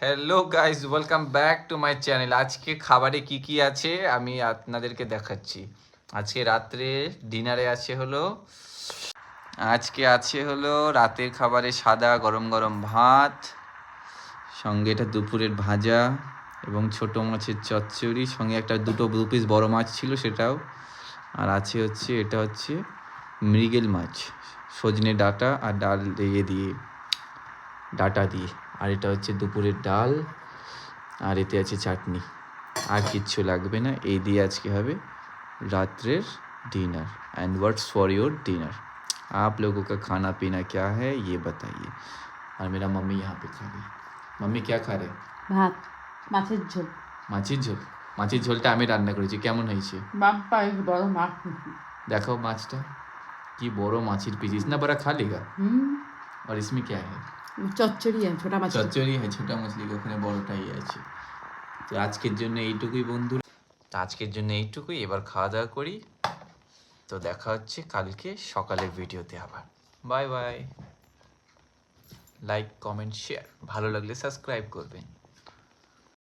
Hello guys, welcome back to my channel. আজকে খাবারে কি কি আছে আমি আপনাদেরকে দেখাচ্ছি। আজকে রাত্রে ডিনারে আছে হলো রাতের খাবারে সাদা গরম গরম ভাত, সঙ্গে এটা দুপুরের ভাজা এবং ছোট মাছের চচ্চড়ি, সঙ্গে একটা দু পিস বড় মাছ ছিল সেটাও। আর এটা হচ্ছে মৃগেল মাছ, সজনে ডাঁটা আর ডাল দিয়ে ডাঁটা দিয়ে। আর এটা হচ্ছে দুপুরের ডাল, আর এতে আছে চাটনি। আর কিচ্ছু লাগবে না। এই দিয়ে আজকে হবে रात्रेर dinner. And what's for your dinner? आप लोगों का खाना पीना क्या है ये बताइए। और मेरा मम्मी यहाँ पे खा रही। मम्मी क्या खा रहे? ভাত মাছের ঝোল। মাছের ঝোল। মাছের ঝোলটা আমি রান্না করেছি। কেমন হয়েছে? বাপ্পা এই বড় মাছ। দেখাও মাছটা। কি বড় মাছের পিস, इतना बड़ा खा लेगा? और इसमें क्या है? চচ্চড়ি আছে, ছোটা মাছ। চচ্চড়ি है, ছোটা মাছলি ওখানে বড়টাই আছে। তো আজকের জন্য এইটুকুই বন্ধুরা। এবার খাওয়া দাওয়া করি। তো দেখা হচ্ছে কালকে সকালের ভিডিওতে আবার। Bye bye. Like, comment, share. ভালো লাগলে সাবস্ক্রাইব করবেন।